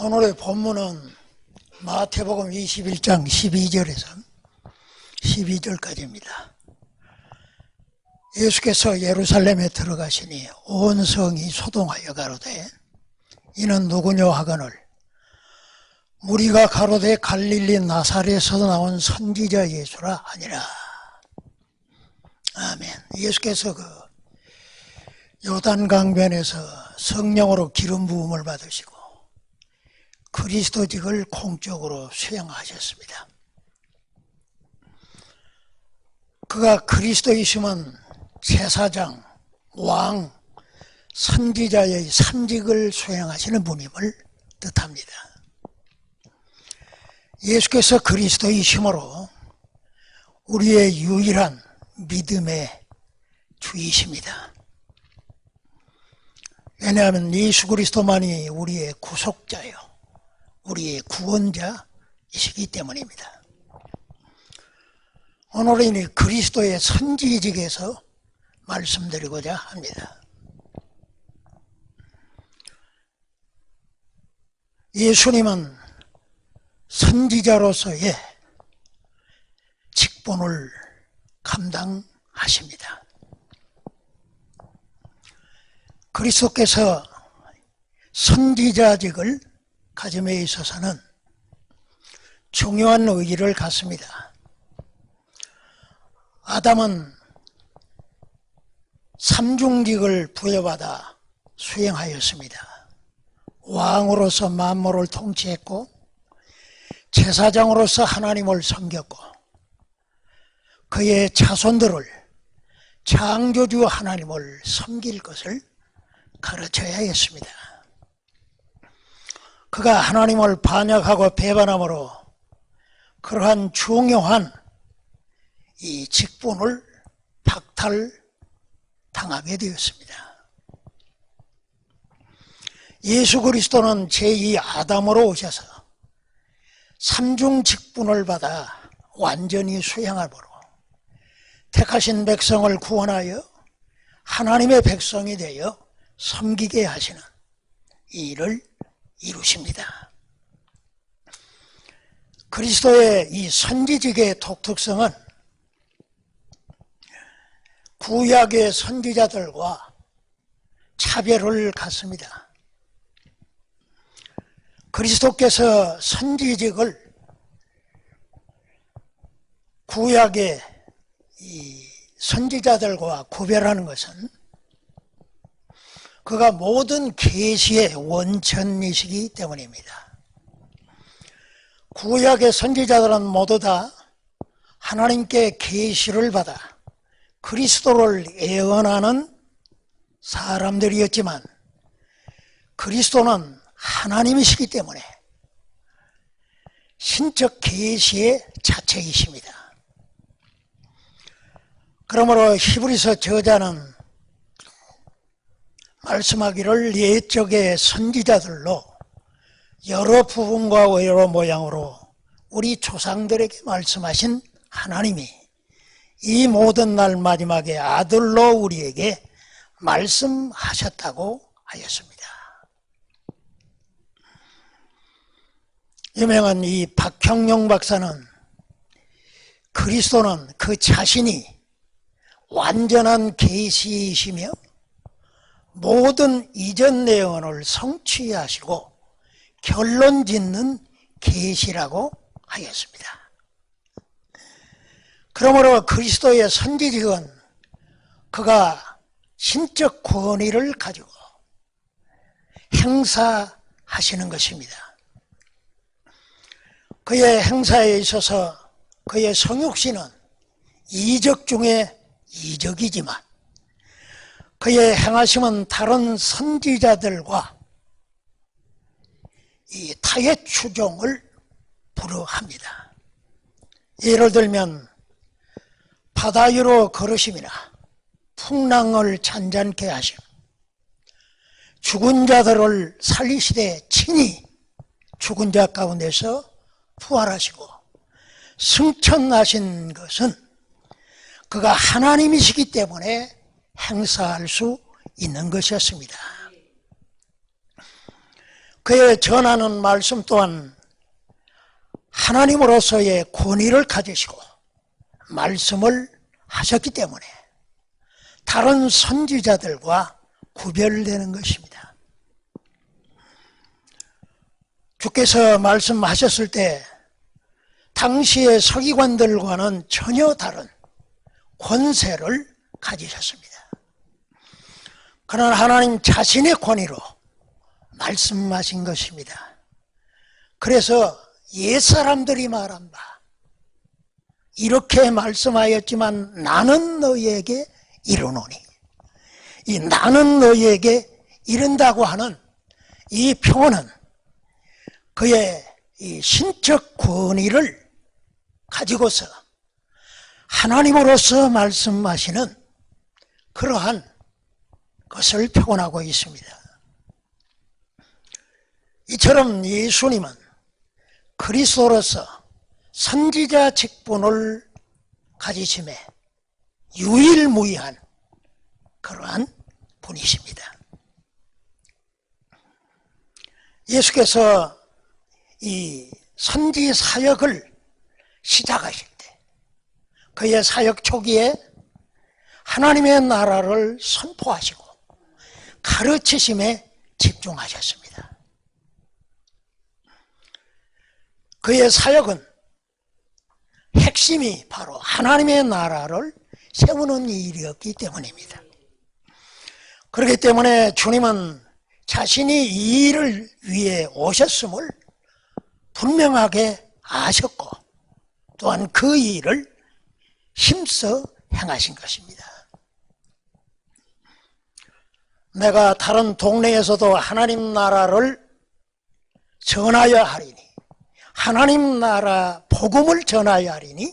오늘의 본문은 마태복음 21장 12절에서 12절까지입니다. 예수께서 예루살렘에 들어가시니 온 성이 소동하여 가로되 이는 누구뇨 하거늘 무리가 가로되 갈릴리 나사렛에서 나온 선지자 예수라 하니라. 아멘. 예수께서 요단강변에서 성령으로 기름 부음을 받으시고 그리스도직을 공적으로 수행하셨습니다. 그가 그리스도이시면 제사장, 왕, 선지자의 삼직을 수행하시는 분임을 뜻합니다. 예수께서 그리스도이심으로 우리의 유일한 믿음의 주이십니다. 왜냐하면 예수 그리스도만이 우리의 구속자요, 우리의 구원자이시기 때문입니다. 오늘은 이 그리스도의 선지직에서 말씀드리고자 합니다. 예수님은 선지자로서의 직분을 감당하십니다. 그리스도께서 선지자직을 가짐에 있어서는 중요한 의의를 갖습니다. 아담은 삼중직을 부여받아 수행하였습니다. 왕으로서 만물을 통치했고 제사장으로서 하나님을 섬겼고 그의 자손들을 창조주 하나님을 섬길 것을 가르쳐야 했습니다. 그가 하나님을 반역하고 배반함으로 그러한 중요한 이 직분을 박탈당하게 되었습니다. 예수 그리스도는 제2 아담으로 오셔서 삼중 직분을 받아 완전히 수행함으로 택하신 백성을 구원하여 하나님의 백성이 되어 섬기게 하시는 이 일을 이루십니다. 그리스도의 이 선지직의 독특성은 구약의 선지자들과 차별을 갖습니다. 그리스도께서 선지직을 구약의 이 선지자들과 구별하는 것은 그가 모든 계시의 원천이시기 때문입니다. 구약의 선지자들은 모두 다 하나님께 계시를 받아 그리스도를 예언하는 사람들이었지만 그리스도는 하나님이시기 때문에 신적 계시의 자체이십니다. 그러므로 히브리서 저자는 말씀하기를 옛적의 선지자들로 여러 부분과 여러 모양으로 우리 조상들에게 말씀하신 하나님이 이 모든 날 마지막에 아들로 우리에게 말씀하셨다고 하였습니다. 유명한 이 박형용 박사는 그리스도는 그 자신이 완전한 계시이시며 모든 이전 내용을 성취하시고 결론 짓는 계시라고 하였습니다. 그러므로 그리스도의 선지직은 그가 신적 권위를 가지고 행사하시는 것입니다. 그의 행사에 있어서 그의 성육신은 이적 중에 이적이지만 그의 행하심은 다른 선지자들과 이 타의 추종을 불허합니다. 예를 들면 바다 위로 걸으심이나 풍랑을 잔잔케 하심, 죽은 자들을 살리시되 친히 죽은 자 가운데서 부활하시고 승천하신 것은 그가 하나님이시기 때문에 행사할 수 있는 것이었습니다. 그의 전하는 말씀 또한 하나님으로서의 권위를 가지시고 말씀을 하셨기 때문에 다른 선지자들과 구별되는 것입니다. 주께서 말씀하셨을 때 당시의 서기관들과는 전혀 다른 권세를 가지셨습니다. 그러나 하나님 자신의 권위로 말씀하신 것입니다. 그래서 옛사람들이 말한 바 이렇게 말씀하였지만 나는 너희에게 이르노니, 이 나는 너희에게 이른다고 하는 이 표현은 그의 이 신적 권위를 가지고서 하나님으로서 말씀하시는 그러한 것을 표현하고 있습니다. 이처럼 예수님은 그리스도로서 선지자 직분을 가지심에 유일무이한 그러한 분이십니다. 예수께서 이 선지 사역을 시작하실 때 그의 사역 초기에 하나님의 나라를 선포하시고 가르치심에 집중하셨습니다. 그의 사역은 핵심이 바로 하나님의 나라를 세우는 일이었기 때문입니다. 그렇기 때문에 주님은 자신이 이 일을 위해 오셨음을 분명하게 아셨고 또한 그 일을 힘써 행하신 것입니다. 내가 다른 동네에서도 하나님 나라를 전하여 하리니, 하나님 나라 복음을 전하여 하리니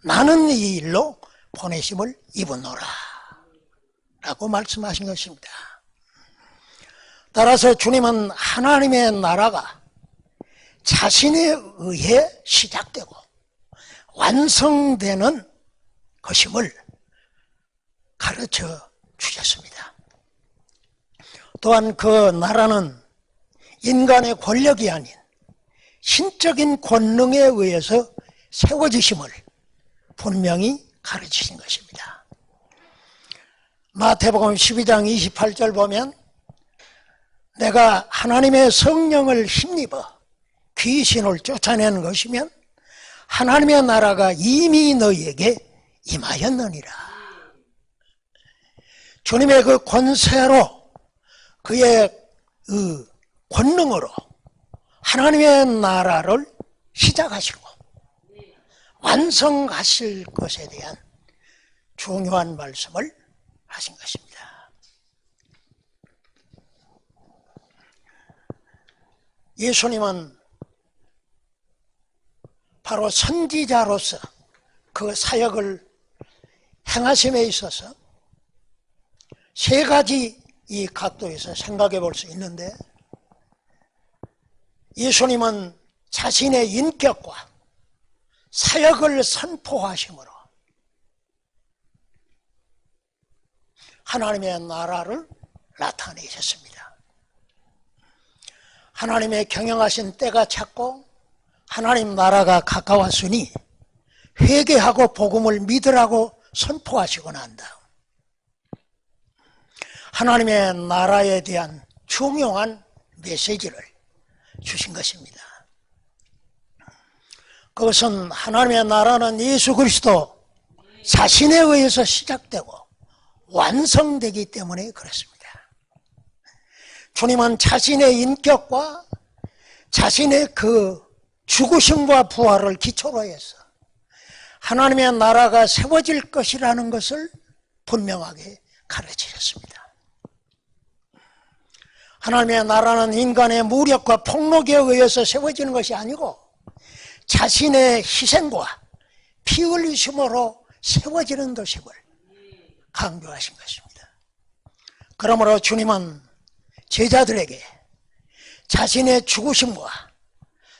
나는 이 일로 보내심을 입었노라 라고 말씀하신 것입니다. 따라서 주님은 하나님의 나라가 자신에 의해 시작되고 완성되는 것임을 가르쳐 주셨습니다. 또한 그 나라는 인간의 권력이 아닌 신적인 권능에 의해서 세워지심을 분명히 가르치신 것입니다. 마태복음 12장 28절 보면 내가 하나님의 성령을 힘입어 귀신을 쫓아내는 것이면 하나님의 나라가 이미 너희에게 임하였느니라. 주님의 그 권세로 그의 그 권능으로 하나님의 나라를 시작하시고 완성하실 것에 대한 중요한 말씀을 하신 것입니다. 예수님은 바로 선지자로서 그 사역을 행하심에 있어서 세 가지 이 각도에서 생각해 볼 수 있는데, 예수님은 자신의 인격과 사역을 선포하심으로 하나님의 나라를 나타내셨습니다. 하나님의 경영하신 때가 찼고 하나님 나라가 가까웠으니 회개하고 복음을 믿으라고 선포하시고 난 다음 하나님의 나라에 대한 중요한 메시지를 주신 것입니다. 그것은 하나님의 나라는 예수 그리스도 자신에 의해서 시작되고 완성되기 때문에 그렇습니다. 주님은 자신의 인격과 자신의 그 죽으심과 부활을 기초로 해서 하나님의 나라가 세워질 것이라는 것을 분명하게 가르치셨습니다. 하나님의 나라는 인간의 무력과 폭력에 의해서 세워지는 것이 아니고 자신의 희생과 피 흘리심으로 세워지는 것임을 강조하신 것입니다. 그러므로 주님은 제자들에게 자신의 죽으심과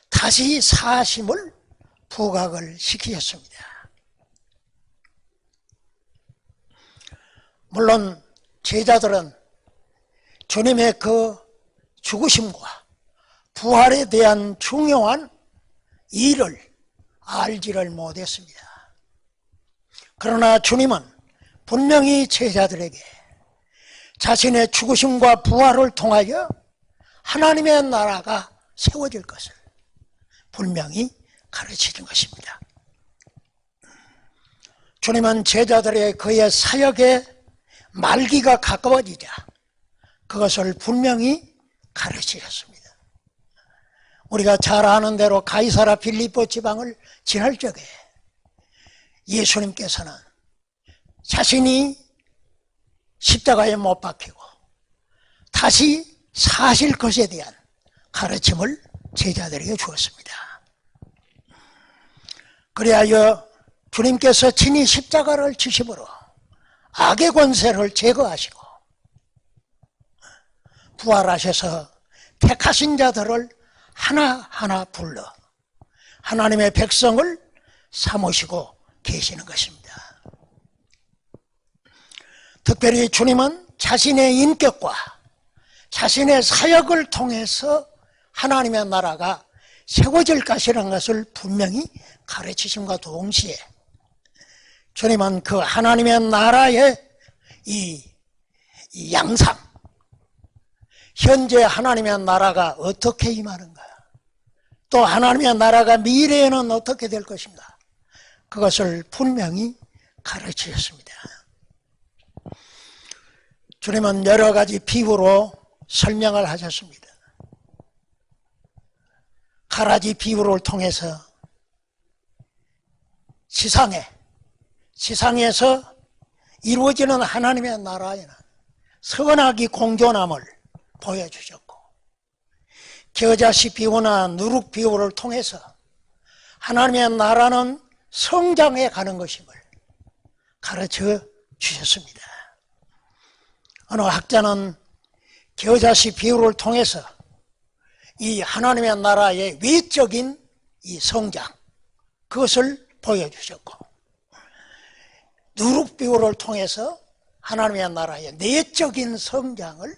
다시 사심을 부각을 시키셨습니다. 물론 제자들은 주님의 그 죽으심과 부활에 대한 중요한 일을 알지를 못했습니다. 그러나 주님은 분명히 제자들에게 자신의 죽으심과 부활을 통하여 하나님의 나라가 세워질 것을 분명히 가르치는 것입니다. 주님은 제자들의 그의 사역의 말기가 가까워지자 그것을 분명히 가르치셨습니다. 우리가 잘 아는 대로 가이사라 빌립보 지방을 지날 적에 예수님께서는 자신이 십자가에 못 박히고 다시 사실 것에 대한 가르침을 제자들에게 주었습니다. 그리하여 주님께서 친히 십자가를 지심으로 악의 권세를 제거하시고 부활하셔서 택하신 자들을 하나하나 불러 하나님의 백성을 삼으시고 계시는 것입니다. 특별히 주님은 자신의 인격과 자신의 사역을 통해서 하나님의 나라가 세워질 것이라는 것을 분명히 가르치심과 동시에 주님은 그 하나님의 나라의 이 양상, 현재 하나님의 나라가 어떻게 임하는가, 또 하나님의 나라가 미래에는 어떻게 될 것인가, 그것을 분명히 가르치셨습니다. 주님은 여러 가지 비유로 설명을 하셨습니다. 가라지 비유를 통해서 지상에서 이루어지는 하나님의 나라에는 선악이 공존함을 보여주셨고, 겨자씨 비유나 누룩 비유를 통해서 하나님의 나라는 성장해 가는 것임을 가르쳐 주셨습니다. 어느 학자는 겨자씨 비유를 통해서 이 하나님의 나라의 외적인 이 성장, 그것을 보여주셨고, 누룩 비유를 통해서 하나님의 나라의 내적인 성장을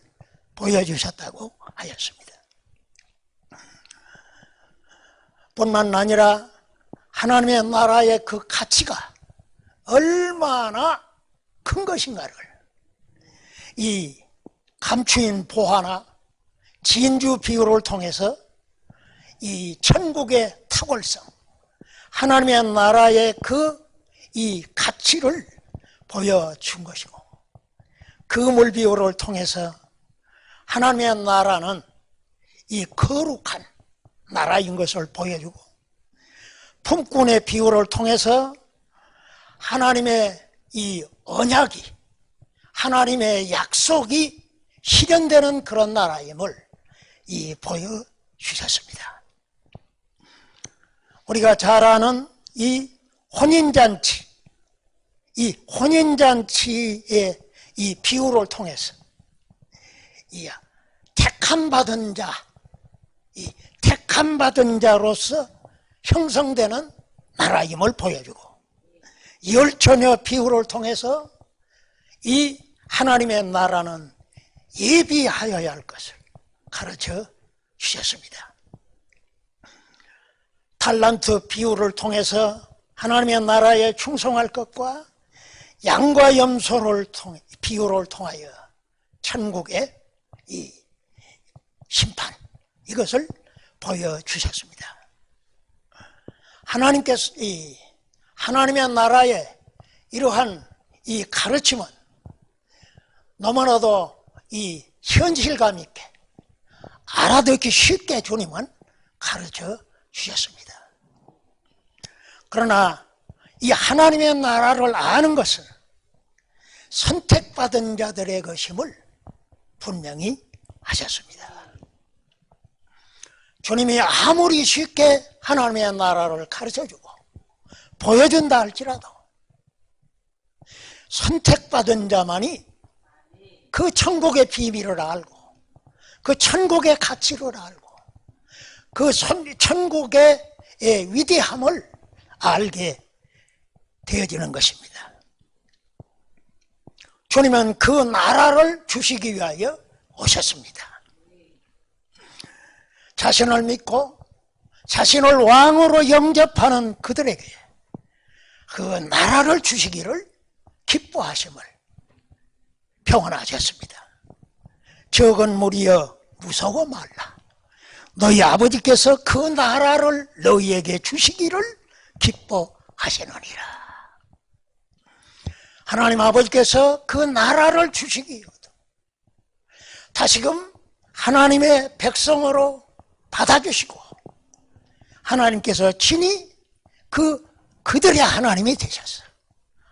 보여주셨다고 하였습니다. 뿐만 아니라 하나님의 나라의 그 가치가 얼마나 큰 것인가를 이 감추인 보화나 진주 비유를 통해서 이 천국의 탁월성, 하나님의 나라의 그 이 가치를 보여준 것이고, 그물 비유를 통해서 하나님의 나라는 이 거룩한 나라인 것을 보여주고, 품꾼의 비유를 통해서 하나님의 이 언약이, 하나님의 약속이 실현되는 그런 나라임을 보여주셨습니다. 우리가 잘 아는 이 혼인잔치, 이 혼인잔치의 이 비유를 통해서 이 택함받은 자, 이 택함받은 자로서 형성되는 나라임을 보여주고, 열처녀 비유를 통해서 이 하나님의 나라는 예비하여야 할 것을 가르쳐 주셨습니다. 달란트 비유를 통해서 하나님의 나라에 충성할 것과 양과 염소를 비유를 통하여 천국의 이 심판, 이것을 보여주셨습니다. 하나님께서 이 하나님의 나라의 이러한 이 가르침은 너무나도 이 현실감 있게 알아듣기 쉽게 주님은 가르쳐 주셨습니다. 그러나 이 하나님의 나라를 아는 것은 선택받은 자들의 것임을 분명히 하셨습니다. 주님이 아무리 쉽게 하나님의 나라를 가르쳐주고 보여준다 할지라도 선택받은 자만이 그 천국의 비밀을 알고 그 천국의 가치를 알고 그 천국의 위대함을 알게 되어지는 것입니다. 주님은 그 나라를 주시기 위하여 오셨습니다. 자신을 믿고 자신을 왕으로 영접하는 그들에게 그 나라를 주시기를 기뻐하심을 평언하셨습니다. 적은 무리여 무서워 말라. 너희 아버지께서 그 나라를 너희에게 주시기를 기뻐하시느니라. 하나님 아버지께서 그 나라를 주시기 위하여 다시금 하나님의 백성으로 받아주시고 하나님께서 친히 그들의 하나님이 되셔서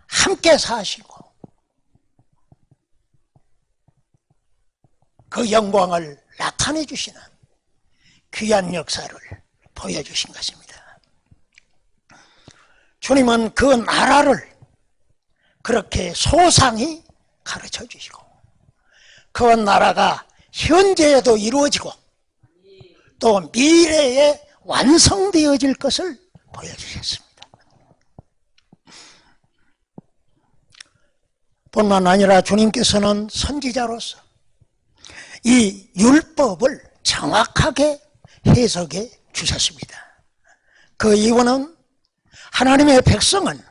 함께 사시고 그 영광을 나타내 주시는 귀한 역사를 보여주신 것입니다. 주님은 그 나라를 그렇게 소상히 가르쳐 주시고 그 나라가 현재에도 이루어지고 또 미래에 완성되어질 것을 보여주셨습니다. 뿐만 아니라 주님께서는 선지자로서 이 율법을 정확하게 해석해 주셨습니다. 그 이유는 하나님의 백성은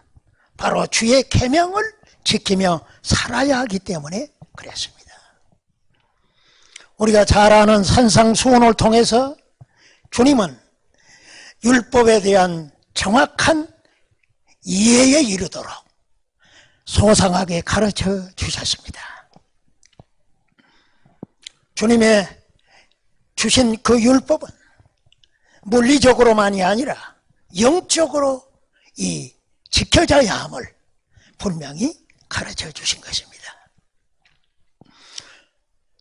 바로 주의 계명을 지키며 살아야 하기 때문에 그랬습니다. 우리가 잘 아는 산상수훈을 통해서 주님은 율법에 대한 정확한 이해에 이르도록 소상하게 가르쳐 주셨습니다. 주님의 주신 그 율법은 물리적으로만이 아니라 영적으로 지켜져야 함을 분명히 가르쳐 주신 것입니다.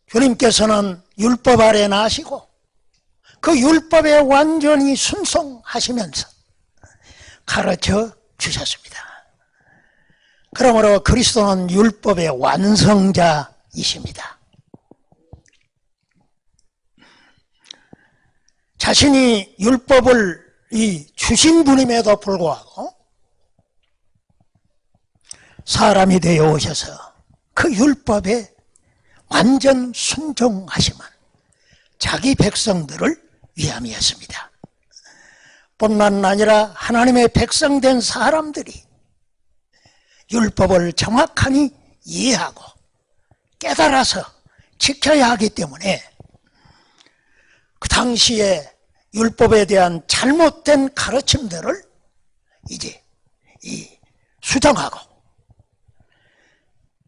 주님께서는 율법 아래 나시고 그 율법에 완전히 순종하시면서 가르쳐 주셨습니다. 그러므로 그리스도는 율법의 완성자이십니다. 자신이 율법을 주신 분임에도 불구하고 사람이 되어 오셔서 그 율법에 완전 순종하심은 자기 백성들을 위함이었습니다. 뿐만 아니라 하나님의 백성된 사람들이 율법을 정확하니 이해하고 깨달아서 지켜야 하기 때문에 그 당시에 율법에 대한 잘못된 가르침들을 이제 수정하고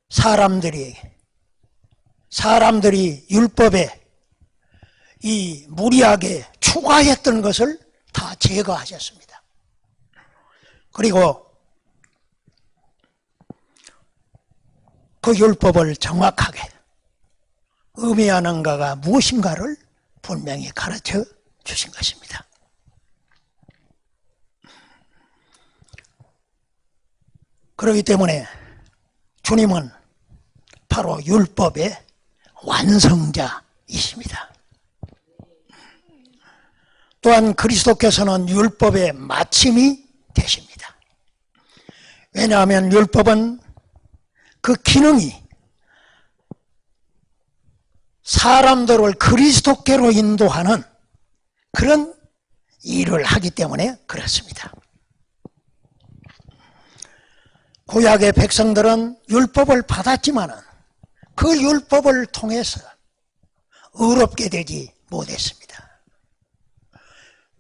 사람들이 율법에 무리하게 추가했던 것을 다 제거하셨습니다. 그리고 그 율법을 정확하게 의미하는가가 무엇인가를 분명히 가르쳐 주신 것입니다. 그렇기 때문에 주님은 바로 율법의 완성자이십니다. 또한 그리스도께서는 율법의 마침이 되십니다. 왜냐하면 율법은 그 기능이 사람들을 그리스도께로 인도하는 그런 일을 하기 때문에 그렇습니다. 구약의 백성들은 율법을 받았지만 그 율법을 통해서 의롭게 되지 못했습니다.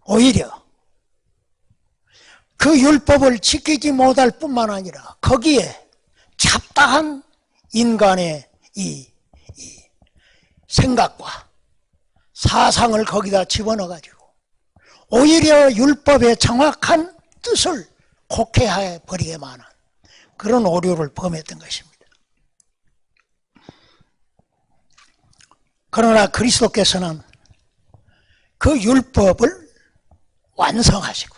오히려 그 율법을 지키지 못할 뿐만 아니라 거기에 잡다한 인간의 이 생각과 사상을 거기다 집어넣어가지고 오히려 율법의 정확한 뜻을 곡해해 버리게만 하는 그런 오류를 범했던 것입니다. 그러나 그리스도께서는 그 율법을 완성하시고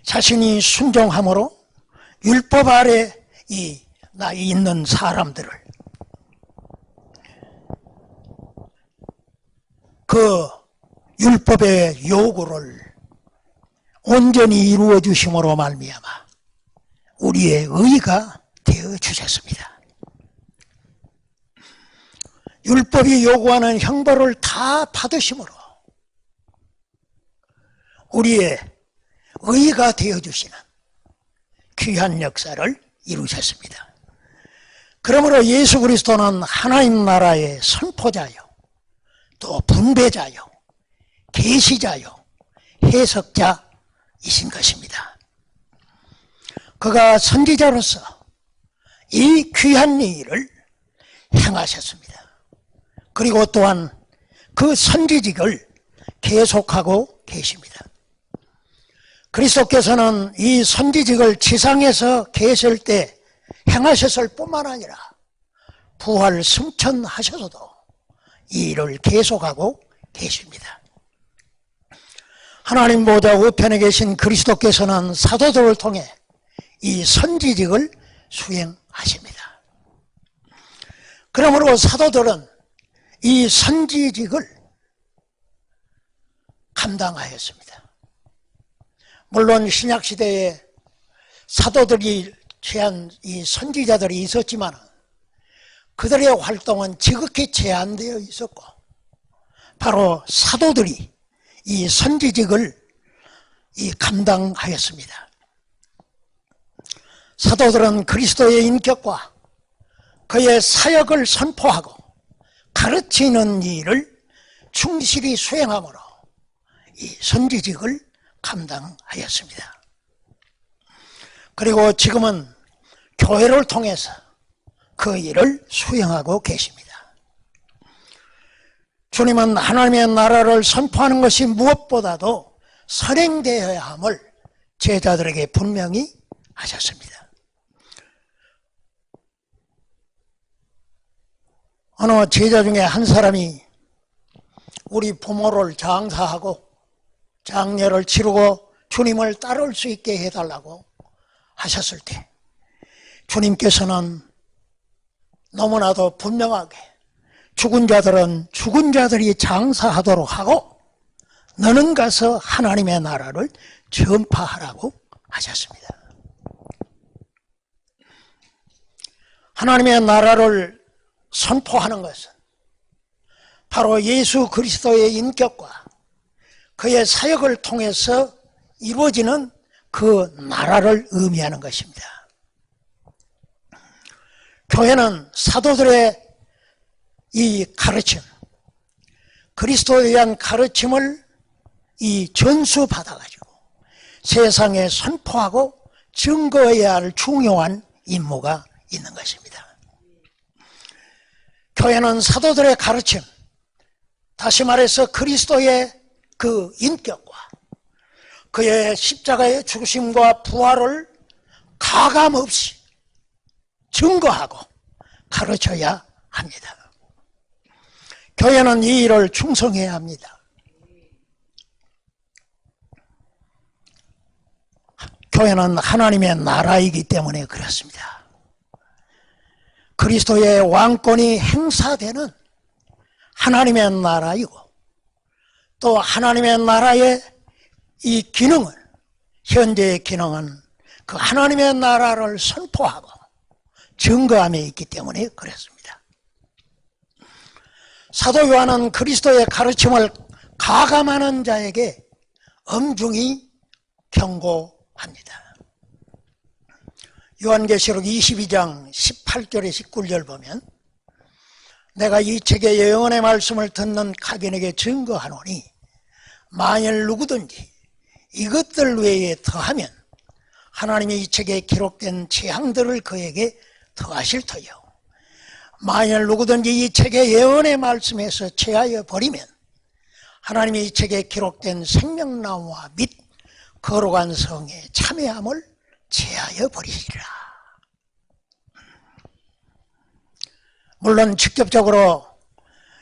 자신이 순종함으로 율법 아래 있는 사람들을 그 율법의 요구를 온전히 이루어 주심으로 말미암아 우리의 의가 되어 주셨습니다. 율법이 요구하는 형벌을 다 받으심으로 우리의 의가 되어주시는 귀한 역사를 이루셨습니다. 그러므로 예수 그리스도는 하나님 나라의 선포자요, 또 분배자요, 계시자요, 해석자이신 것입니다. 그가 선지자로서 이 귀한 일을 행하셨습니다. 그리고 또한 그 선지직을 계속하고 계십니다. 그리스도께서는 이 선지직을 지상에서 계실 때 행하셨을 뿐만 아니라 부활 승천하셔서도 이 일을 계속하고 계십니다. 하나님 보좌 우편에 계신 그리스도께서는 사도들을 통해 이 선지직을 수행하십니다. 그러므로 사도들은 이 선지직을 감당하였습니다. 물론 신약시대에 사도들이 취한 이 선지자들이 있었지만 그들의 활동은 지극히 제한되어 있었고 바로 사도들이 이 선지직을 감당하였습니다. 사도들은 그리스도의 인격과 그의 사역을 선포하고 가르치는 일을 충실히 수행함으로 이 선지직을 감당하였습니다. 그리고 지금은 교회를 통해서 그 일을 수행하고 계십니다. 주님은 하나님의 나라를 선포하는 것이 무엇보다도 선행되어야 함을 제자들에게 분명히 하셨습니다. 어느 제자 중에 한 사람이 우리 부모를 장사하고 장례를 치르고 주님을 따를 수 있게 해달라고 하셨을 때 주님께서는 너무나도 분명하게 죽은 자들은 죽은 자들이 장사하도록 하고 너는 가서 하나님의 나라를 전파하라고 하셨습니다. 하나님의 나라를 선포하는 것은 바로 예수 그리스도의 인격과 그의 사역을 통해서 이루어지는 그 나라를 의미하는 것입니다. 교회는 사도들의 이 가르침, 그리스도에 대한 가르침을 전수받아가지고 세상에 선포하고 증거해야 할 중요한 임무가 있는 것입니다. 교회는 사도들의 가르침, 다시 말해서 그리스도의 그 인격과 그의 십자가의 죽으심과 부활을 가감없이 증거하고 가르쳐야 합니다. 교회는 이 일을 충성해야 합니다. 교회는 하나님의 나라이기 때문에 그렇습니다. 그리스도의 왕권이 행사되는 하나님의 나라이고 또 하나님의 나라의 이 기능은 현재의 기능은 그 하나님의 나라를 선포하고 증거함에 있기 때문에 그렇습니다. 사도 요한은 그리스도의 가르침을 가감하는 자에게 엄중히 경고합니다. 요한계시록 22장 18절에 19절 보면 내가 이 책의 영원의 말씀을 듣는 각인에게 증거하노니 만일 누구든지 이것들 외에 더하면 하나님이 이 책에 기록된 재앙들을 그에게 더하실 터요 만일 누구든지 이 책의 예언의 말씀에서 제하여 버리면 하나님이 이 책에 기록된 생명나무와 및 거룩한 성의 참회함을 제하여 버리시리라. 물론 직접적으로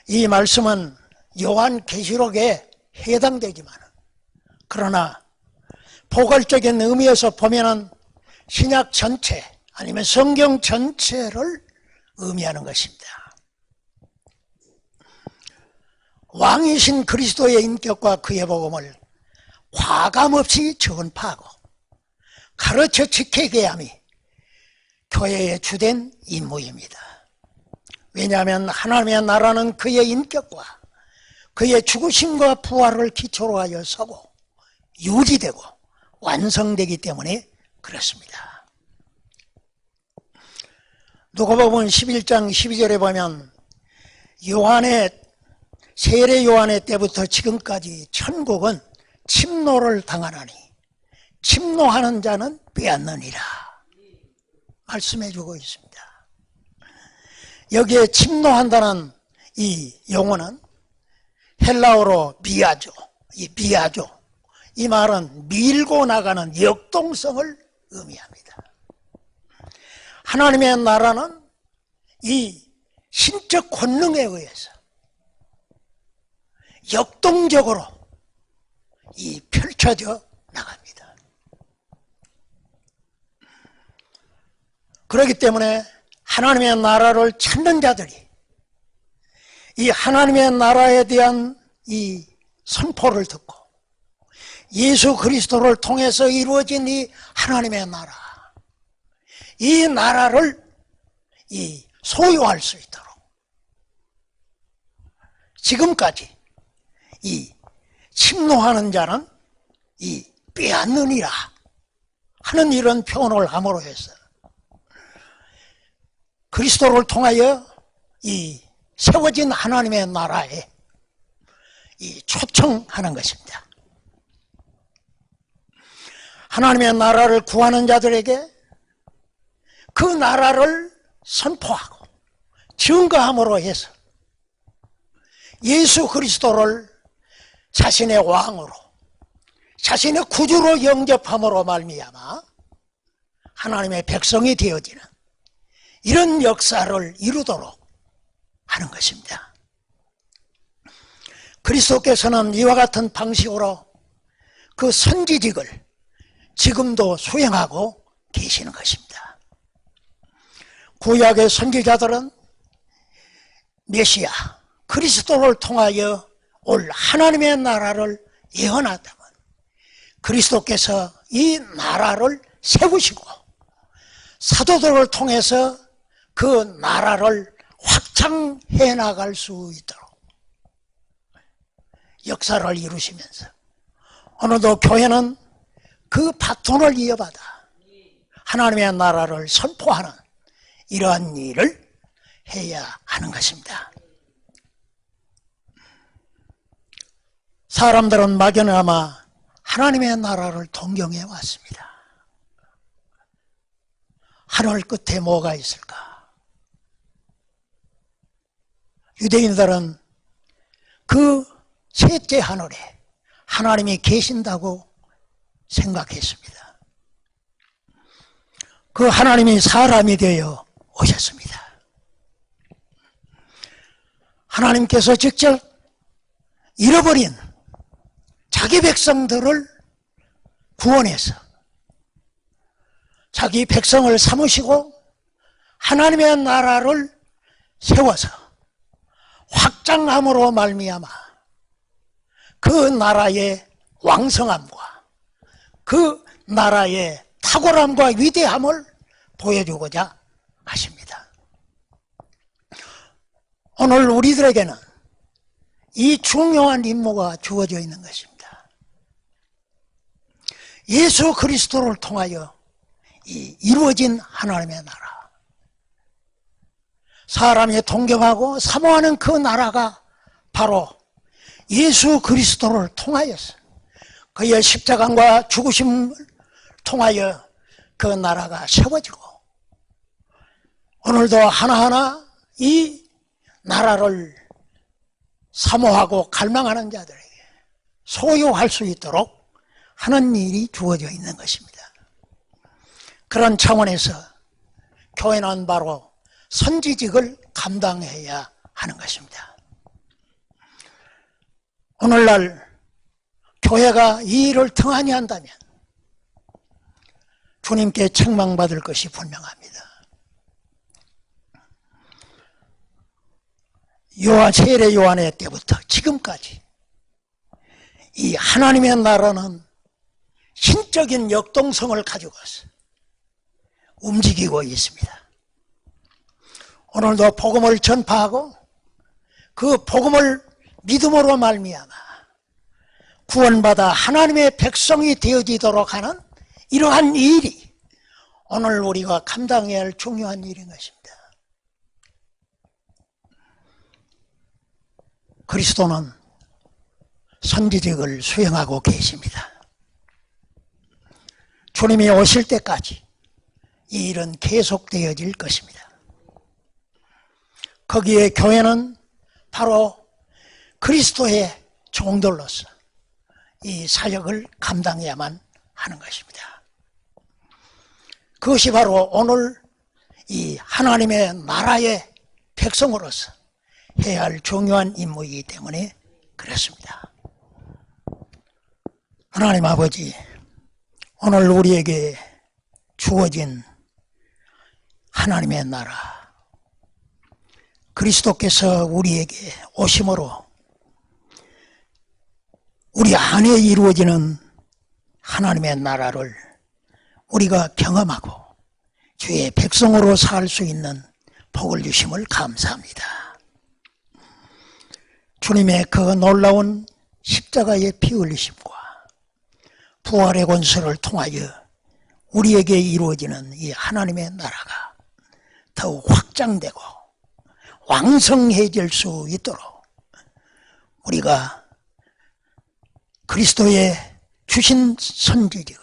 이 말씀은 요한계시록에 해당되지만 그러나 포괄적인 의미에서 보면은 신약 전체 아니면 성경 전체를 의미하는 것입니다. 왕이신 그리스도의 인격과 그의 복음을 과감없이 전파하고 가르쳐 지키게 함이 교회의 주된 임무입니다. 왜냐하면 하나님의 나라는 그의 인격과 그의 죽으심과 부활을 기초로 하여 서고 유지되고 완성되기 때문에 그렇습니다. 누가복음 11장 12절에 보면 세례 요한의 때부터 지금까지 천국은 침노를 당하나니 침노하는 자는 빼앗느니라 말씀해 주고 있습니다. 여기에 침노한다는 이 용어는 헬라어로 미아조, 이 말은 밀고 나가는 역동성을 의미합니다. 하나님의 나라는 이 신적 권능에 의해서 역동적으로 이 펼쳐져 나갑니다. 그렇기 때문에 하나님의 나라를 찾는 자들이 이 하나님의 나라에 대한 이 선포를 듣고 예수 그리스도를 통해서 이루어진 이 하나님의 나라, 이 나라를 소유할 수 있도록 지금까지 이 침노하는 자는 빼앗느니라 하는 이런 표현을 함으로 해서 그리스도를 통하여 세워진 하나님의 나라에 초청하는 것입니다. 하나님의 나라를 구하는 자들에게 그 나라를 선포하고 증거함으로 해서 예수 그리스도를 자신의 왕으로 자신의 구주로 영접함으로 말미암아 하나님의 백성이 되어지는 이런 역사를 이루도록 하는 것입니다. 그리스도께서는 이와 같은 방식으로 그 선지직을 지금도 수행하고 계시는 것입니다. 구약의 선지자들은 메시아 그리스도를 통하여 올 하나님의 나라를 예언하다면 그리스도께서 이 나라를 세우시고 사도들을 통해서 그 나라를 확장해 나갈 수 있도록 역사를 이루시면서 오늘도 교회는 그 바톤을 이어받아 하나님의 나라를 선포하는 이러한 일을 해야 하는 것입니다. 사람들은 막연하마 하나님의 나라를 동경해 왔습니다. 하늘 끝에 뭐가 있을까? 유대인들은 그 셋째 하늘에 하나님이 계신다고 생각했습니다. 그 하나님이 사람이 되어 오셨습니다. 하나님께서 직접 잃어버린 자기 백성들을 구원해서 자기 백성을 삼으시고 하나님의 나라를 세워서 확장함으로 말미암아 그 나라의 왕성함과 그 나라의 탁월함과 위대함을 보여주고자 하십니다. 오늘 우리들에게는 이 중요한 임무가 주어져 있는 것입니다. 예수 그리스도를 통하여 이루어진 하나님의 나라, 사람이 동경하고 사모하는 그 나라가 바로 예수 그리스도를 통하여서 그의 십자가와 죽으심을 통하여 그 나라가 세워지고 오늘도 하나하나 이 나라를 사모하고 갈망하는 자들에게 소유할 수 있도록 하는 일이 주어져 있는 것입니다. 그런 차원에서 교회는 바로 선지직을 감당해야 하는 것입니다. 오늘날 교회가 이 일을 등한히 한다면 주님께 책망받을 것이 분명합니다. 세례 요한의 때부터 지금까지 이 하나님의 나라는 신적인 역동성을 가지고서 움직이고 있습니다. 오늘도 복음을 전파하고 그 복음을 믿음으로 말미암아 구원받아 하나님의 백성이 되어지도록 하는 이러한 일이 오늘 우리가 감당해야 할 중요한 일인 것입니다. 그리스도는 선지직을 수행하고 계십니다. 주님이 오실 때까지 이 일은 계속되어질 것입니다. 거기에 교회는 바로 그리스도의 종들로서 이 사역을 감당해야만 하는 것입니다. 그것이 바로 오늘 이 하나님의 나라의 백성으로서 해야 할 중요한 임무이기 때문에 그렇습니다. 하나님 아버지, 오늘 우리에게 주어진 하나님의 나라, 그리스도께서 우리에게 오심으로 우리 안에 이루어지는 하나님의 나라를 우리가 경험하고 주의 백성으로 살 수 있는 복을 주심을 감사합니다. 주님의 그 놀라운 십자가의 피 흘리심과 부활의 권세를 통하여 우리에게 이루어지는 이 하나님의 나라가 더욱 확장되고 왕성해질 수 있도록 우리가 그리스도의 주신 선지직을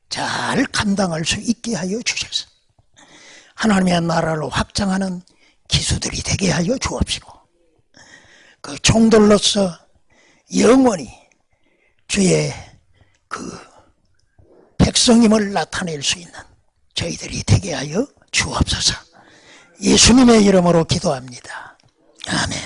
잘 감당할 수 있게 하여 주셔서 하나님의 나라를 확장하는 기수들이 되게 하여 주옵시고 그 종들로서 영원히 주의 그 백성임을 나타낼 수 있는 저희들이 되게 하여 주옵소서. 예수님의 이름으로 기도합니다. 아멘.